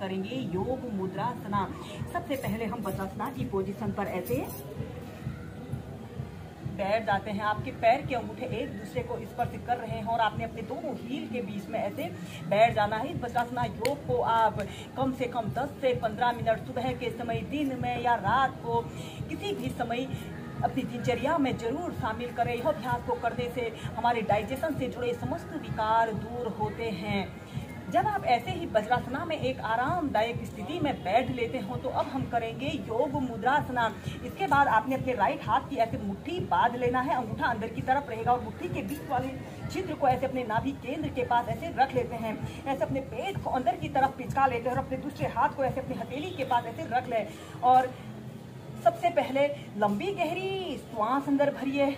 करेंगे योग मुद्रासना। सबसे पहले हम वज्रासना की पोजीशन पर ऐसे बैठ जाते हैं। आपके पैर के अंगूठे एक दूसरे को स्पर्श कर रहे हैं और आपने अपने दोनों हील के बीच में ऐसे बैठ जाना है। इस वज्रासना योग को आप कम से कम 10 से 15 मिनट सुबह के समय, दिन में या रात को किसी भी समय अपनी दिनचर्या में जरूर शामिल करें। यह अभ्यास को करने से हमारे डाइजेशन से जुड़े समस्त विकार दूर होते हैं। जब आप ऐसे ही वज्रासना में एक आरामदायक स्थिति में बैठ लेते हो तो अब हम करेंगे योग मुद्रासना। इसके बाद आपने अपने राइट हाथ की ऐसे मुट्ठी बांध लेना है, अंगूठा अंदर की तरफ रहेगा और मुट्ठी के बीच वाले छिद्र को ऐसे अपने नाभि केंद्र के पास ऐसे रख लेते हैं। ऐसे अपने पेट को अंदर की तरफ पिचका लेते हैं और अपने दूसरे हाथ को ऐसे अपनी हथेली के पास ऐसे रख लें और सबसे पहले लंबी गहरी श्वास अंदर भरिए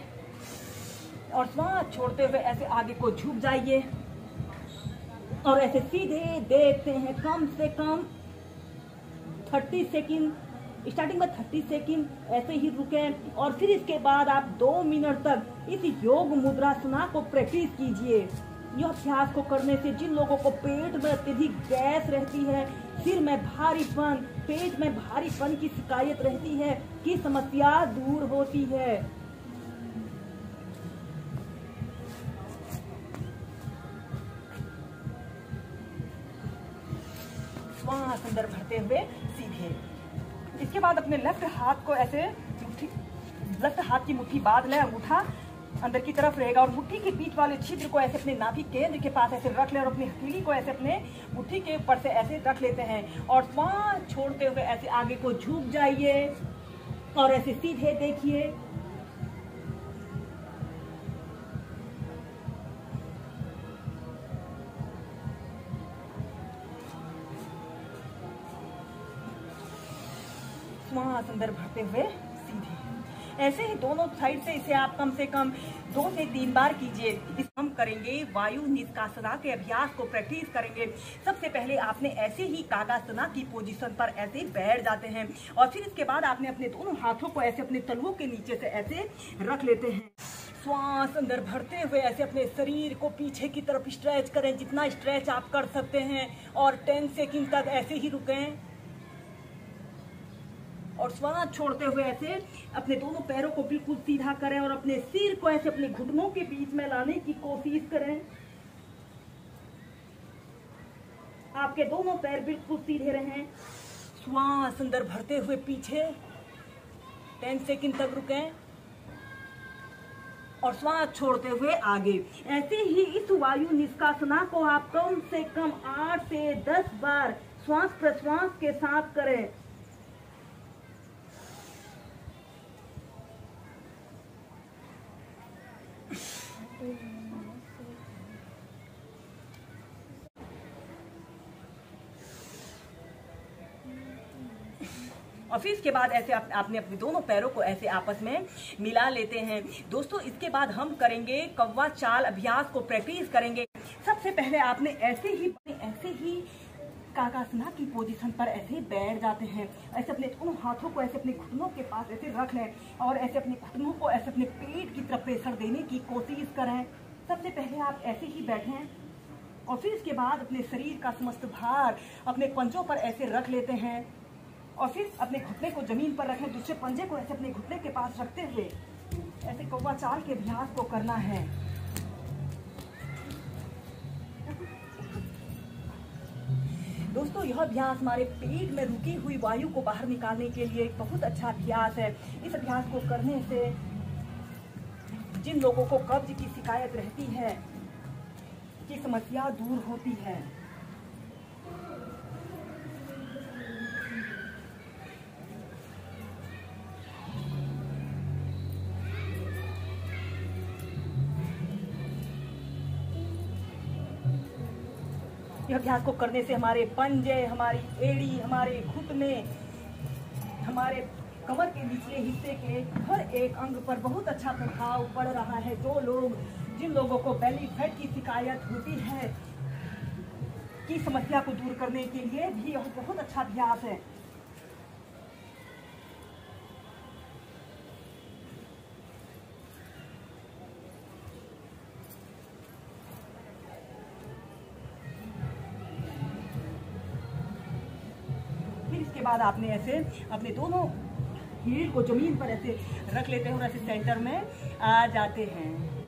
और श्वास छोड़ते हुए ऐसे आगे को झुक जाइए और ऐसे सीधे देखते हैं कम से कम 30 सेकंड, स्टार्टिंग में 30 सेकंड ऐसे ही रुकें और फिर इसके बाद आप 2 मिनट तक इस योग मुद्रासना को प्रैक्टिस कीजिए। यह अभ्यास को करने से जिन लोगों को पेट में अत्यधिक गैस रहती है, सिर में भारीपन, पेट में भारीपन की शिकायत रहती है, की समस्या दूर होती है। श्वास अंदर भरते हुए सीधे। इसके बाद अपने लेफ्ट हाथ को ऐसे लेफ्ट हाथ की मुट्ठी बांध लें, अंगूठा अंदर की तरफ रहेगा और मुट्ठी के बीच वाले छिद्र को ऐसे अपने नाभि केंद्र के पास ऐसे रख लें और अपनी हथेली को ऐसे अपने मुट्ठी के ऊपर से ऐसे रख लेते हैं और श्वास छोड़ते हुए ऐसे आगे को झुक जाइए और ऐसे सीधे देखिए। श्वास अंदर भरते हुए सीधे। ऐसे ही दोनों साइड से इसे आप कम से कम 2 से 3 बार कीजिए। इस हम करेंगे वायु निष्कासना के अभ्यास को प्रैक्टिस करेंगे। सबसे पहले आपने ऐसे ही काकासना की पोजीशन पर ऐसे बैठ जाते हैं और फिर इसके बाद आपने अपने दोनों हाथों को ऐसे अपने तलुओं के नीचे से ऐसे रख लेते हैं। श्वास अंदर भरते हुए ऐसे अपने शरीर को पीछे की तरफ स्ट्रेच करें, जितना स्ट्रेच आप कर सकते हैं और 10 सेकंड तक ऐसे ही रुकें और श्वास छोड़ते हुए ऐसे अपने दोनों पैरों को बिल्कुल सीधा करें और अपने सिर को ऐसे अपने घुटनों के बीच में लाने की कोशिश करें। आपके दोनों पैर बिल्कुल सीधे रहें। श्वास अंदर भरते हुए पीछे 10 सेकंड तक रुकें और श्वास छोड़ते हुए आगे। ऐसे ही इस वायु निष्कासना को आप कम से कम 8 से 10 बार श्वास प्रश्वास के साथ करें। और फिर इसके बाद ऐसे आपने अपने दोनों पैरों को ऐसे आपस में मिला लेते हैं। दोस्तों इसके बाद हम करेंगे कौवा चाल अभ्यास को प्रैक्टिस करेंगे। सबसे पहले आपने ऐसे ही काकासना की पोजीशन पर ऐसे बैठ जाते हैं। ऐसे अपने दोनों हाथों को ऐसे अपने घुटनों के पास ऐसे रख लें और ऐसे अपने घुटनों को ऐसे अपने पेट की तरफ प्रेशर देने की कोशिश करें। सबसे पहले आप ऐसे ही बैठें और फिर इसके बाद अपने शरीर का समस्त भार अपने पंजों पर ऐसे रख लेते हैं और फिर अपने घुटने को जमीन पर रखें, दूसरे पंजे को ऐसे अपने घुटने के पास रखते हुए ऐसे कौवा चाल के अभ्यास को करना है। दोस्तों यह अभ्यास हमारे पेट में रुकी हुई वायु को बाहर निकालने के लिए एक बहुत अच्छा अभ्यास है। इस अभ्यास को करने से जिन लोगों को कब्ज की शिकायत रहती है की समस्या दूर होती है। यह अभ्यास को करने से हमारे पंजे, हमारी एड़ी, हमारे घुटने, हमारे कमर के निचले हिस्से के हर एक अंग पर बहुत अच्छा प्रभाव पड़ रहा है। जिन लोगों को बेली फैट की शिकायत होती है की समस्या को दूर करने के लिए भी यह बहुत अच्छा अभ्यास है। फिर इसके बाद आपने ऐसे अपने दोनों हील को जमीन पर ऐसे रख लेते हैं और ऐसे सेंटर में आ जाते हैं।